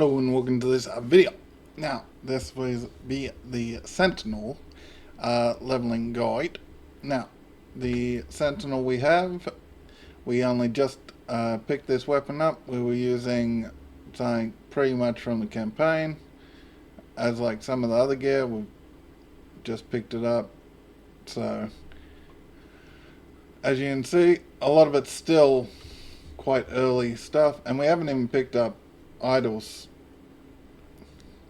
Hello and welcome to this video. Now, this will be the Sentinel leveling guide. Now, the Sentinel we only just picked this weapon up. We were using something pretty much from the campaign. As like some of the other gear, we've just picked it up. So, as you can see, a lot of it's still quite early stuff, and we haven't even picked up idols.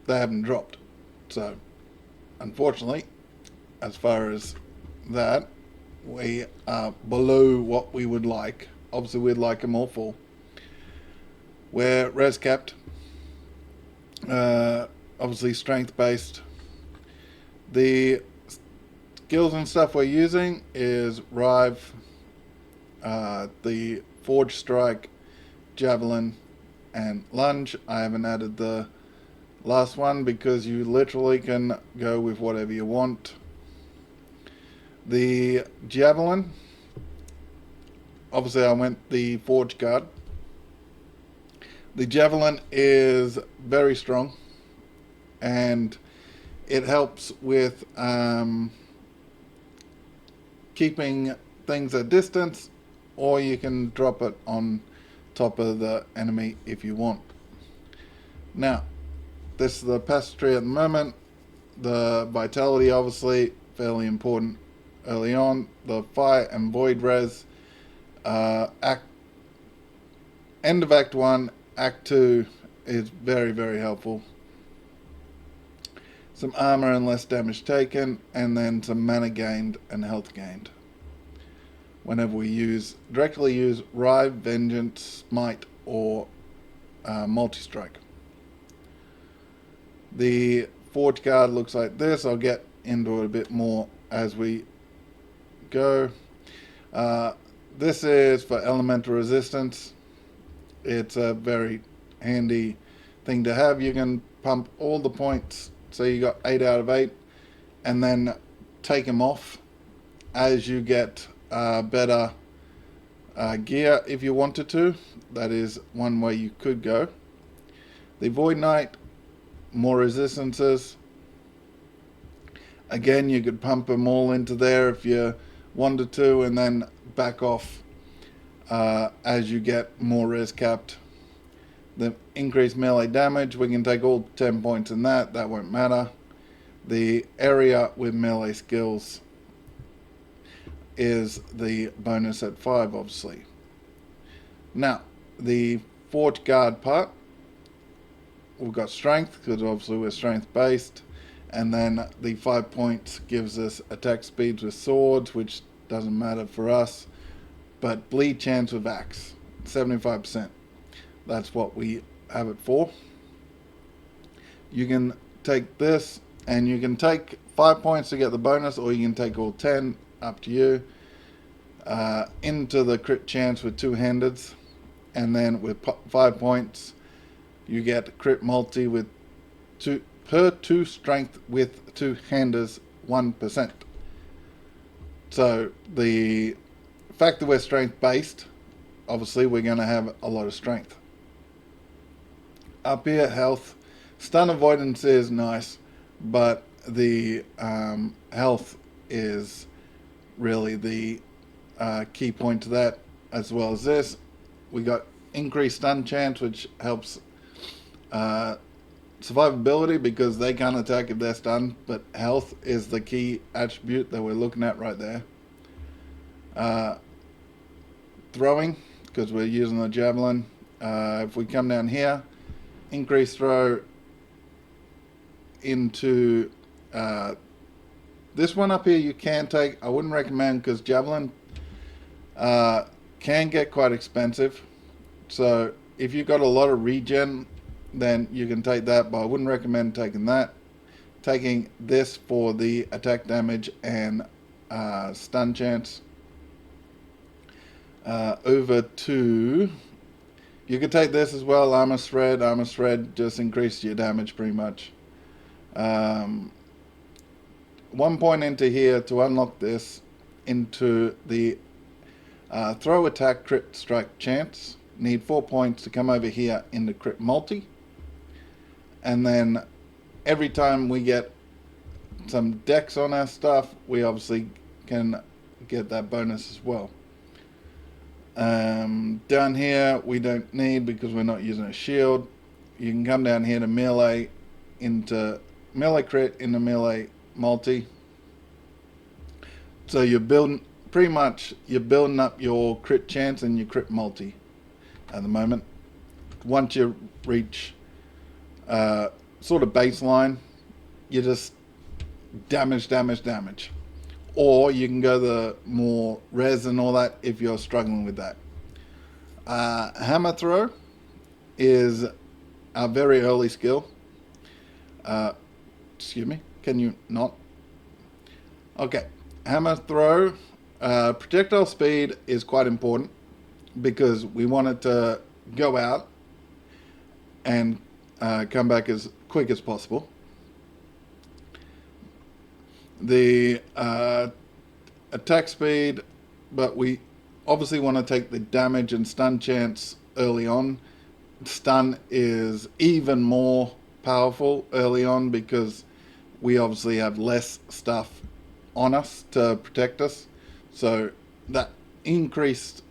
They haven't dropped. So, unfortunately, as far as that, we are below what we would like. Obviously, we'd like them all full. We're res capped. Obviously, strength based. The skills and stuff we're using is Rive, the Forge Strike, Javelin, and Lunge. I haven't added the last one because you literally can go with whatever you want. The Javelin, obviously I went the Forge Guard. The Javelin is very strong and it helps with keeping things at distance, or you can drop it on top of the enemy if you want. Now, this is the pastry at the moment. The vitality, obviously, fairly important early on. The fire and void res. End of Act 1, Act 2 is very, very helpful. Some armor and less damage taken, and then some mana gained and health gained. Whenever we directly use Rive, Vengeance, Smite, or Multi-Strike. The Forge Guard looks like this. I'll get into it a bit more as we go. This is for elemental resistance. It's a very handy thing to have. You can pump all the points, so you got 8 out of 8, and then take them off as you get better gear if you wanted to. That is one way you could go. The Void Knight, more resistances. Again, you could pump them all into there if you wanted to, and then back off as you get more res capped. The increased melee damage, we can take all 10 points in that won't matter. The area with melee skills is the bonus at 5, obviously. Now, the Forge Guard part, we've got strength, because obviously we're strength based, and then the 5 points gives us attack speeds with swords, which doesn't matter for us, but bleed chance with axe, 75%. That's what we have it for. You can take this, and you can take 5 points to get the bonus, or you can take all 10, up to you. Into the crit chance with two-handeds, and then with 5 points you get crit multi with per 2 strength with two-handers 1%. So the fact that we're strength based, obviously we're going to have a lot of strength. Up here, health. Stun avoidance is nice, but the health is really the key point to that, as well as this. We got increased stun chance, which helps survivability because they can't attack if they're stunned, but health is the key attribute that we're looking at right there. Throwing, because we're using the javelin. If we come down here, increase throw into this one up here you can take. I wouldn't recommend, because javelin can get quite expensive. So if you've got a lot of regen, then you can take that, but I wouldn't recommend taking that. Taking this for the attack damage and stun chance. Over to, you could take this as well, armor shred. Armor shred just increases your damage pretty much. 1 point into here to unlock this into the throw attack crit strike chance. Need 4 points to come over here into crit multi. and then every time we get some dex on our stuff, we obviously can get that bonus as well. Down here we don't need because we're not using a shield. You can come down here to melee, into melee crit, into melee multi. So you're building, pretty much you're building up your crit chance and your crit multi at the moment. Once you reach sort of baseline, you just damage. Or you can go the more res and all that if you're struggling with that. Hammer throw is a very early skill. Excuse me, can you not? Okay, hammer throw. Projectile speed is quite important because we want it to go out and come back as quick as possible. The attack speed, but we obviously want to take the damage and stun chance early on. Stun is even more powerful early on because we obviously have less stuff on us to protect us. So that increased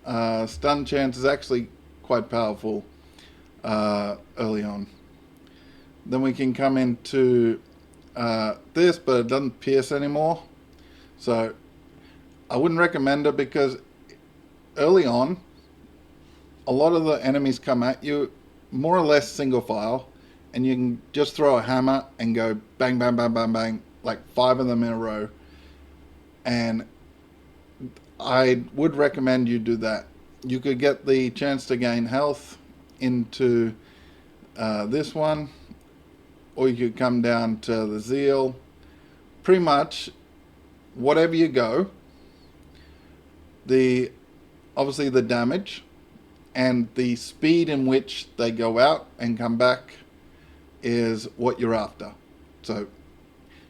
stun chance is actually quite powerful early on. Then we can come into this, but it doesn't pierce anymore. So I wouldn't recommend it because early on, a lot of the enemies come at you more or less single file, and you can just throw a hammer and go bang, bang, bang, bang, bang, like 5 of them in a row. And I would recommend you do that. You could get the chance to gain health into this one, or you could come down to the zeal. Pretty much whatever you go, obviously the damage and the speed in which they go out and come back is what you're after. So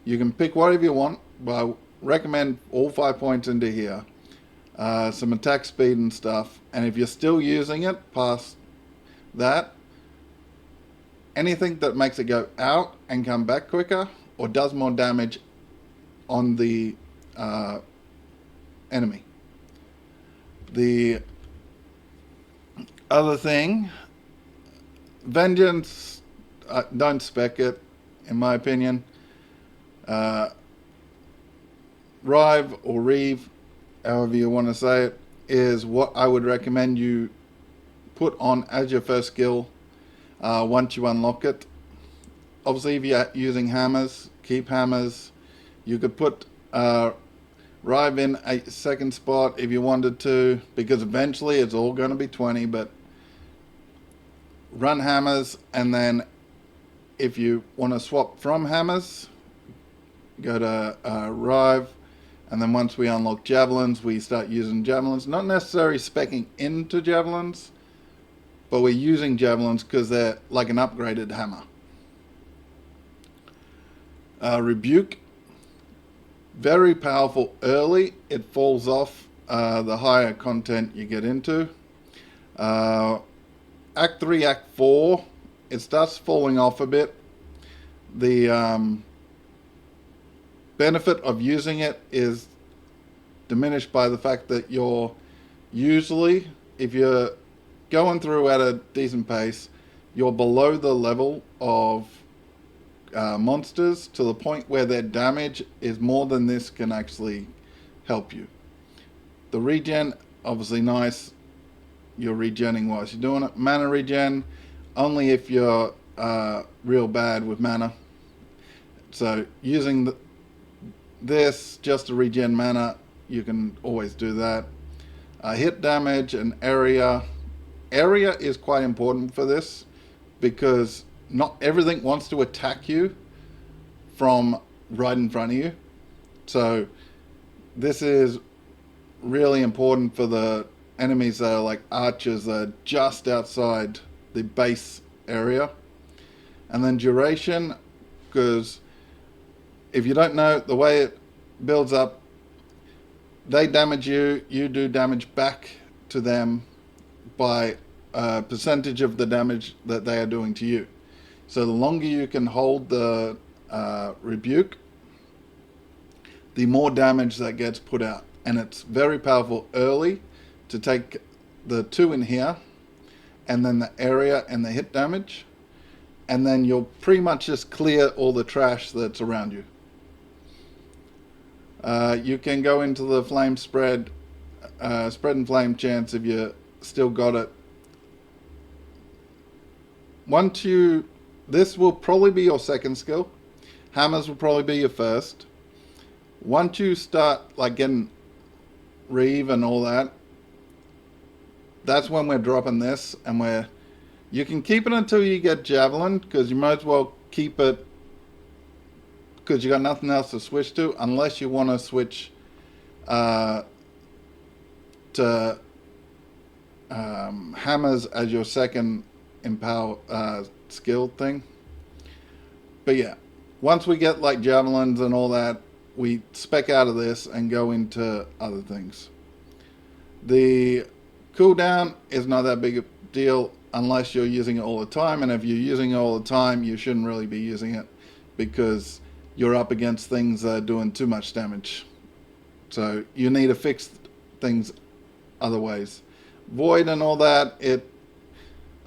you can pick whatever you want, but I recommend all 5 points into here. Some attack speed and stuff, and if you're still using it past that, anything that makes it go out and come back quicker or does more damage on the enemy. The other thing, Vengeance, don't spec it, in my opinion. Rive or Reeve, however you want to say it, is what I would recommend you put on as your first skill once you unlock it. Obviously, if you're using hammers, keep hammers. You could put Rive in a second spot if you wanted to, because eventually it's all going to be 20, but run hammers, and then if you want to swap from hammers, go to Rive, and then once we unlock javelins, we start using javelins. Not necessarily speccing into javelins, but we're using javelins because they're like an upgraded hammer. Rebuke, very powerful early. It falls off the higher content you get into. Act 3, Act 4, it starts falling off a bit. The benefit of using it is diminished by the fact that you're usually, if you're going through at a decent pace, you're below the level of monsters to the point where their damage is more than this can actually help you. The regen, obviously nice. You're regenning whilst you're doing it. Mana regen, only if you're real bad with mana. So using this just to regen mana, you can always do that. Hit damage and area. Area is quite important for this because not everything wants to attack you from right in front of you. So this is really important for the enemies that are like archers that are just outside the base area. And then duration, because if you don't know, the way it builds up, they damage you, you do damage back to them by a percentage of the damage that they are doing to you. So the longer you can hold the rebuke, the more damage that gets put out. And it's very powerful early to take the 2 in here, and then the area and the hit damage, and then you'll pretty much just clear all the trash that's around you. You can go into the flame spread and flame chance if you still got it. This will probably be your second skill. Hammers will probably be your first. Once you start like getting Reeve and all that, that's when we're dropping this, and you can keep it until you get Javelin, because you might as well keep it because you got nothing else to switch to, unless you want to switch to hammers as your second empower skill thing. But yeah, once we get like javelins and all that, we spec out of this and go into other things. The cooldown is not that big a deal unless you're using it all the time, and if you're using it all the time, you shouldn't really be using it because you're up against things that are doing too much damage. So you need to fix things other ways. Void and all that,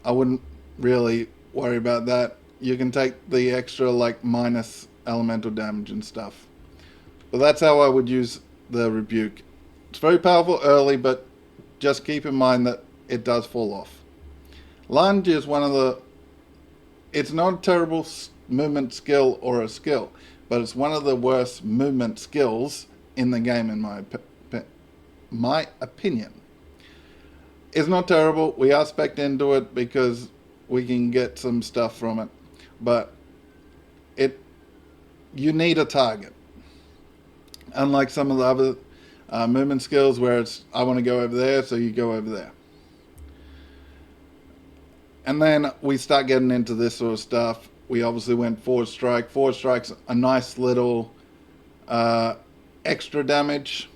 I wouldn't really worry about that. You can take the extra like minus elemental damage and stuff. But that's how I would use the rebuke. It's very powerful early, but just keep in mind that it does fall off. Lunge is it's not a terrible movement skill or a skill, but it's one of the worst movement skills in the game in my opinion. It's not terrible. We are spec'd into it because we can get some stuff from it, but you need a target. Unlike some of the other movement skills where it's, I want to go over there, so you go over there. And then we start getting into this sort of stuff. We obviously went forward strike. Forward strike's a nice little extra damage.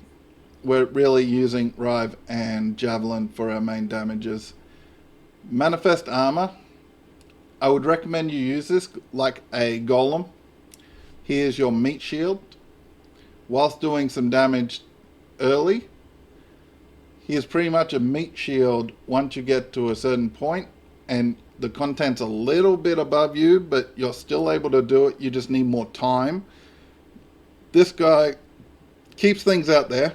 We're really using Rive and Javelin for our main damages. Manifest Armor. I would recommend you use this like a golem. Here's your meat shield. Whilst doing some damage early, he is pretty much a meat shield once you get to a certain point and the content's a little bit above you, but you're still able to do it. You just need more time. This guy keeps things out there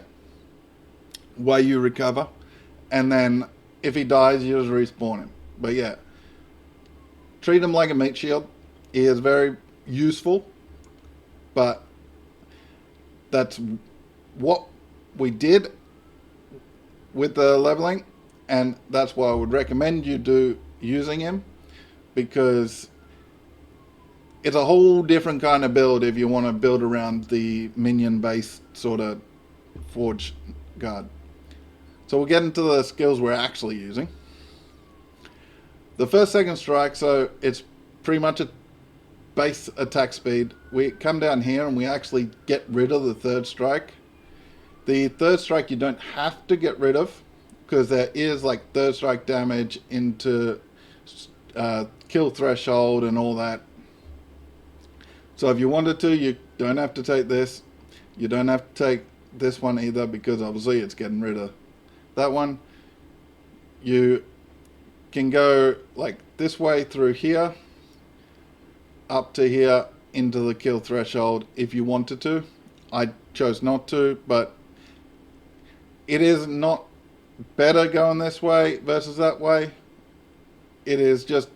while you recover, and then if he dies, you just respawn him. But yeah, treat him like a meat shield. He is very useful, but that's what we did with the leveling, and that's why I would recommend you do using him, because it's a whole different kind of build if you want to build around the minion based sort of forge guard. So we'll get into the skills we're actually using. The first second strike, so it's pretty much a base attack speed. We come down here and we actually get rid of the third strike. The third strike you don't have to get rid of, because there is like third strike damage into kill threshold and all that. So if you wanted to, you don't have to take this. You don't have to take this one either, because obviously it's getting rid of that one. You can go like this way through here, up to here into the kill threshold if you wanted to. I chose not to, but it is not better going this way versus that way. It is just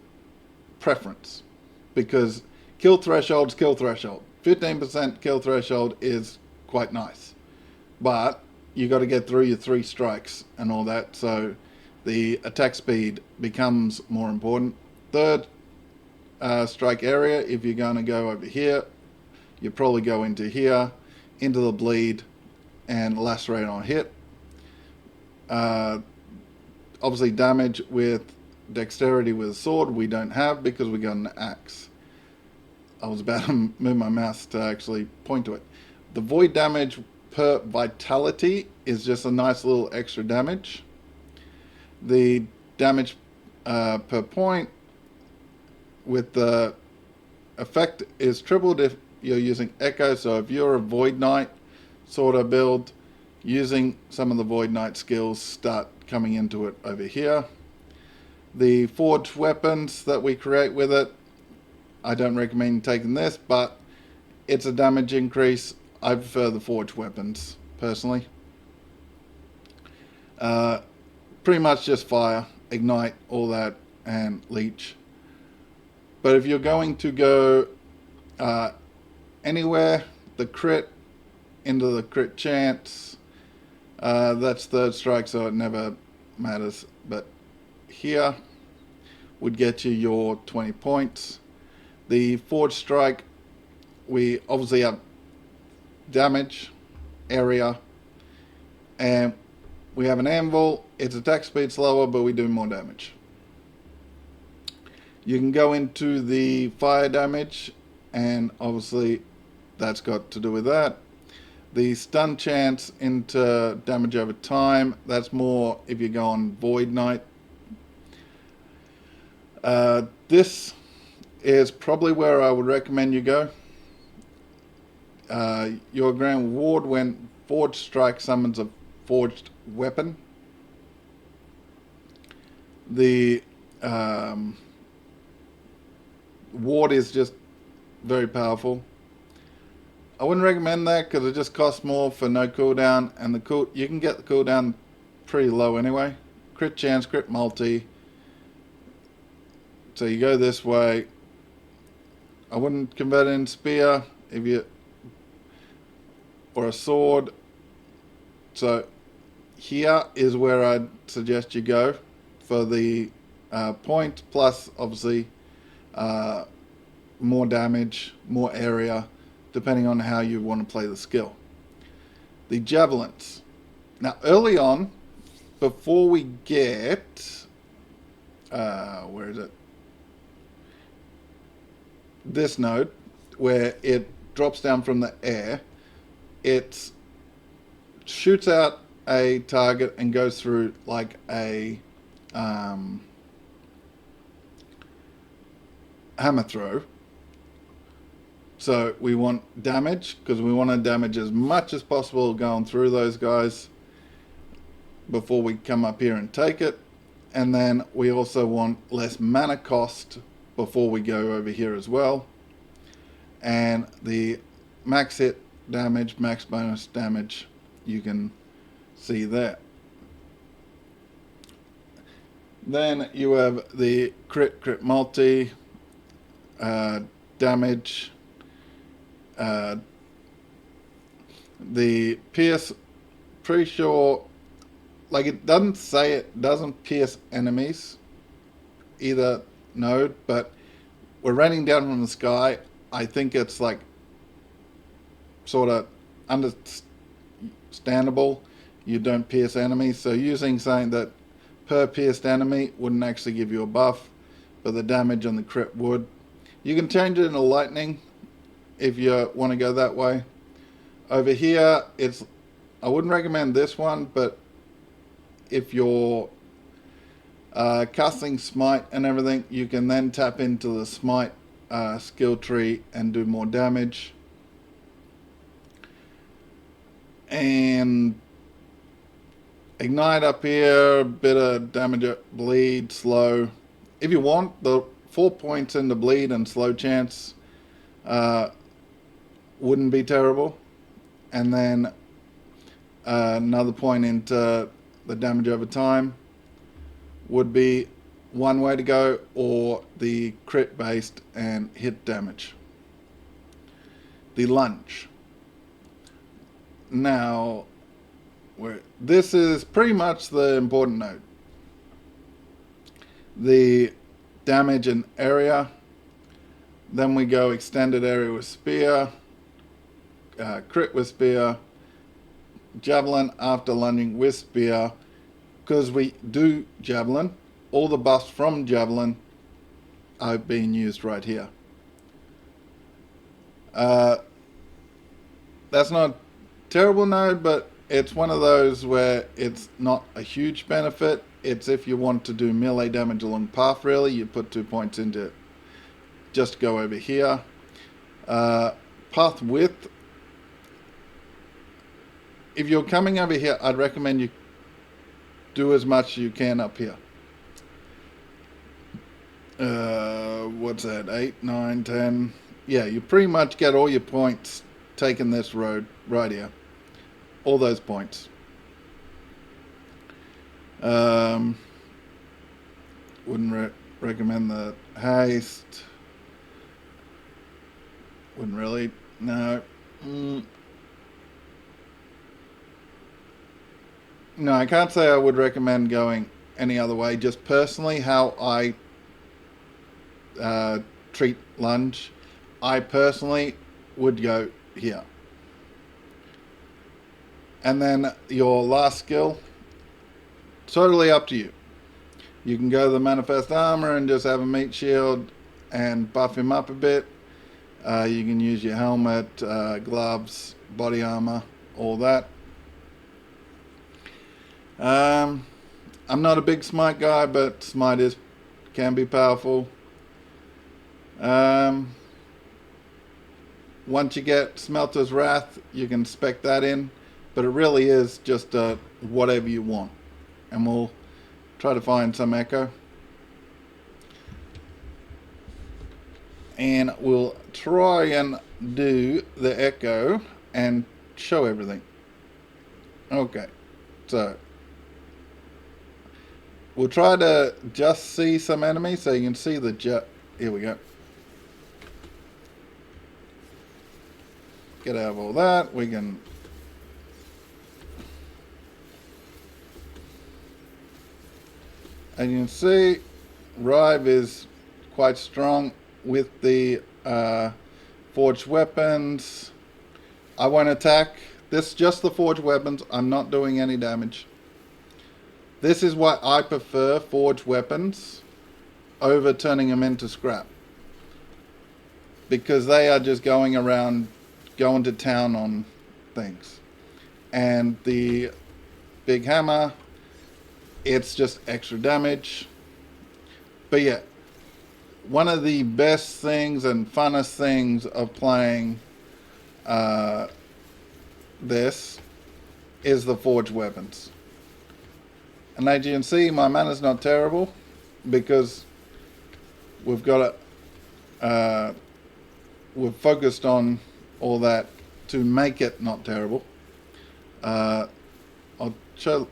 preference, because kill threshold's kill threshold. 15% kill threshold is quite nice, but you got to get through your 3 strikes and all that, so the attack speed becomes more important. Third strike area, if you're going to go over here, you probably go into here, into the bleed, and lacerate on hit. Obviously damage with dexterity with a sword we don't have because we got an axe. I was about to move my mouse to actually point to it. The void damage per vitality is just a nice little extra damage. The damage per point with the effect is tripled if you're using Echo. So if you're a Void Knight sort of build, using some of the Void Knight skills start coming into it over here. The forged weapons that we create with it, I don't recommend taking this, but it's a damage increase. I prefer the forged weapons personally. Pretty much just fire, ignite, all that, and leech. But if you're going to go anywhere, the crit into the crit chance, that's third strike, so it never matters. But here would get you your 20 points. The forged strike, we obviously have damage, area, and we have an anvil. Its attack speed's lower, but we do more damage. You can go into the fire damage, and obviously that's got to do with that. The stun chance into damage over time, that's more if you go on Void Knight. This is probably where I would recommend you go. Your grand reward when Forged Strike summons a forged weapon. The ward is just very powerful. I wouldn't recommend that because it just costs more for no cooldown, and you can get the cooldown pretty low anyway. Crit chance, crit multi. So you go this way. I wouldn't convert it in spear or a sword. So here is where I'd suggest you go for the point, plus obviously more damage, more area, depending on how you want to play the skill. The javelins. Now early on, before we get, where is it? This node, where it drops down from the air, it shoots out a target and goes through like a hammer throw. So we want damage because we want to damage as much as possible going through those guys before we come up here and take it. And then we also want less mana cost before we go over here as well. And the max hit damage, max bonus damage, you can see there. Then you have the crit multi, damage, the pierce, pretty sure, like it doesn't say it doesn't pierce enemies, either node, but we're raining down from the sky. I think it's like sort of understandable you don't pierce enemies, so using something that per pierced enemy wouldn't actually give you a buff, but the damage on the crit would. You can change it into lightning if you want to go that way. Over here, I wouldn't recommend this one, but if you're casting smite and everything, you can then tap into the smite skill tree and do more damage. And ignite up here, a bit of damage, bleed, slow. If you want, the 4 points into bleed and slow chance wouldn't be terrible. And then another point into the damage over time would be one way to go, or the crit based and hit damage. The lunge. Now, this is pretty much the important note. The damage and area. Then we go extended area with spear, crit with spear, javelin after lunging with spear. Because we do javelin, all the buffs from javelin are being used right here. That's not a terrible node, but it's one of those where it's not a huge benefit. It's if you want to do melee damage along path, really, you put 2 points into it. just go over here. Path width. If you're coming over here, I'd recommend you do as much as you can up here. What's that? 8, 9, 10. Yeah, you pretty much get all your points taking this road right here. All those points. Wouldn't recommend the haste. Wouldn't really. No. No, I can't say I would recommend going any other way. Just personally, how I treat lunge, I personally would go here. And then your last skill, totally up to you. You can go to the Manifest Armor and just have a meat shield and buff him up a bit. You can use your helmet, gloves, body armor, all that. I'm not a big smite guy, but smite can be powerful. Once you get Smelter's Wrath, you can spec that in, but it really is just whatever you want. And we'll try to find some Echo. And we'll try and do the Echo and show everything. Okay, so we'll try to just see some enemies so you can see the jet. Here we go. Get out of all that. We can. And you can see, Rive is quite strong with the forged weapons. I won't attack. This is just the forged weapons. I'm not doing any damage. This is why I prefer forged weapons over turning them into scrap. Because they are just going around, going to town on things. And the big hammer, it's just extra damage. But yeah, one of the best things and funnest things of playing this is the forged weapons. And as you can see, my mana's not terrible because we've got we've focused on all that to make it not terrible. I'll show.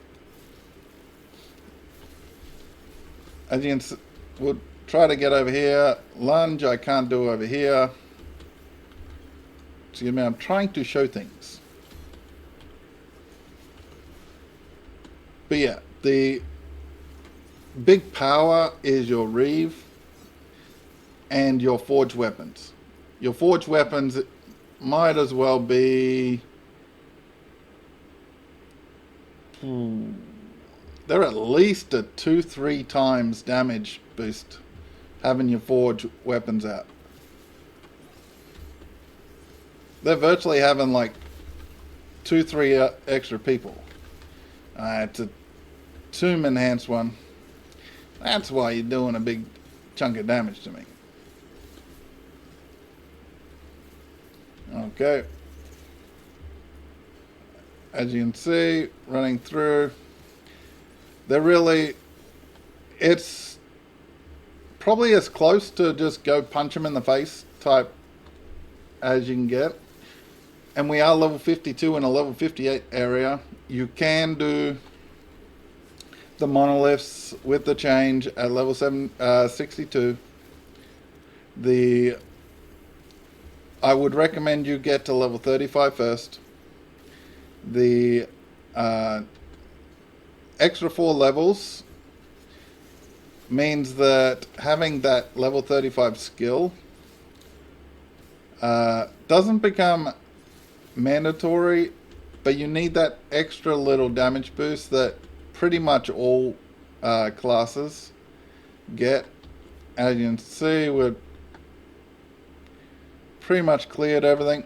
As you can see, we'll try to get over here. Lunge, I can't do over here. Excuse me, I'm trying to show things. But yeah, the big power is your Reeve and your forged weapons. Your forged weapons might as well be... they're at least a 2-3 times damage boost having your forged weapons out. They're virtually having like 2-3 extra people. It's a tomb enhanced one. That's why you're doing a big chunk of damage to me. Okay. As you can see, running through, they're really, it's probably as close to just go punch them in the face type as you can get. And we are level 52 in a level 58 area. You can do the monoliths with the change at level 62. I would recommend you get to level 35 first. The extra 4 levels means that having that level 35 skill doesn't become mandatory, but you need that extra little damage boost that pretty much all classes get. As you can see, we're pretty much cleared everything.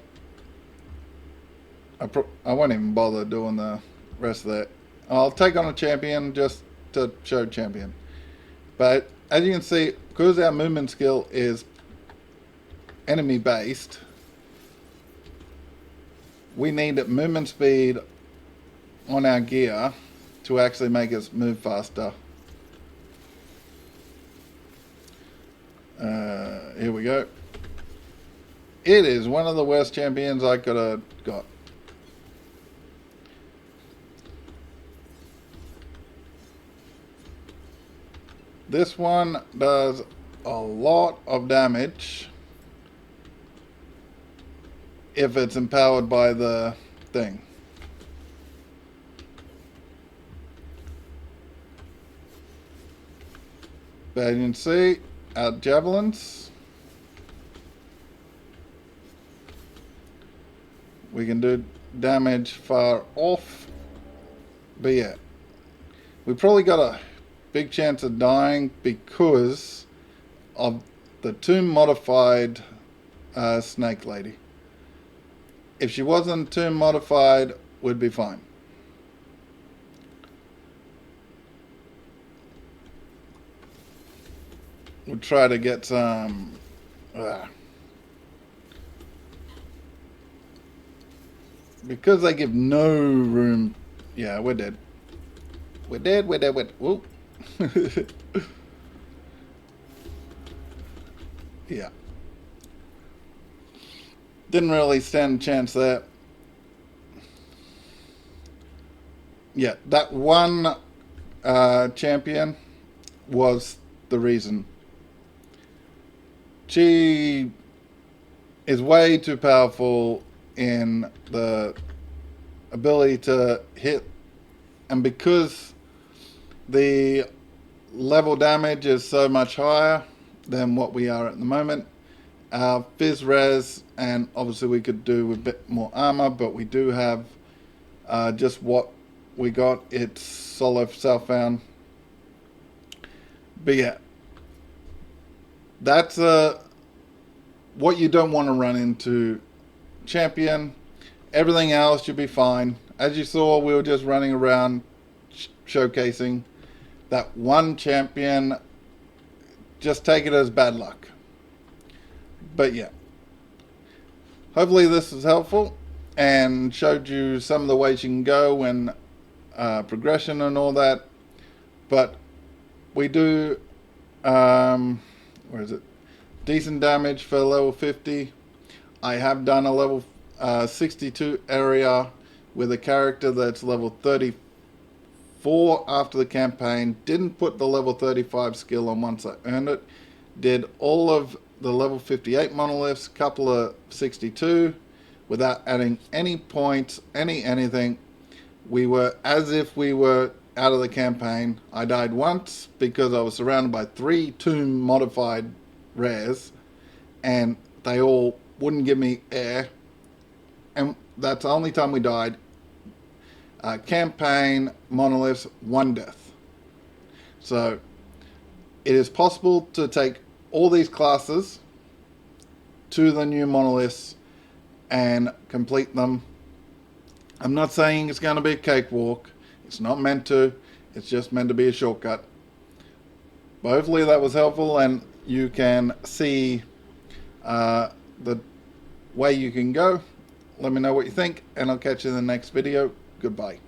I won't even bother doing the rest of that. I'll take on a champion just to show champion. But as you can see, because our movement skill is enemy based, we need movement speed on our gear to actually make us move faster. Here we go. It is one of the worst champions I could have got. This one does a lot of damage if it's empowered by the thing. But you can see our javelins. We can do damage far off. But yeah, we probably got a big chance of dying because of the tomb modified snake lady. If she wasn't tomb modified, we'd be fine. We'll try to get some because they give no room. Yeah, we're dead. We're dead, we're dead, we're dead. Whoop. Yeah. Didn't really stand a chance there. Yeah, that one champion was the reason. She is way too powerful in the ability to hit, and because the level damage is so much higher than what we are at the moment, our fizz res, and obviously we could do with a bit more armor, but we do have just what we got. It's solo self-found. But yeah, that's what you don't want to run into. Champion, everything else should be fine. As you saw, we were just running around showcasing that one champion. Just take it as bad luck. But yeah, hopefully this is helpful and showed you some of the ways you can go and progression and all that. But we do where is it, decent damage for level 50. I have done a level 62 area with a character that's level 34 after the campaign. Didn't put the level 35 skill on once I earned it. Did all of the level 58 monoliths, couple of 62 without adding any points, anything. We were as if we were out of the campaign. I died once because I was surrounded by 3 tomb modified rares and they all wouldn't give me air, and that's the only time we died. Campaign monoliths, 1 death. So it is possible to take all these classes to the new monoliths and complete them. I'm not saying it's going to be a cakewalk. It's not meant to. It's just meant to be a shortcut. But hopefully that was helpful and you can see the way you can go. Let me know what you think and I'll catch you in the next video. Goodbye.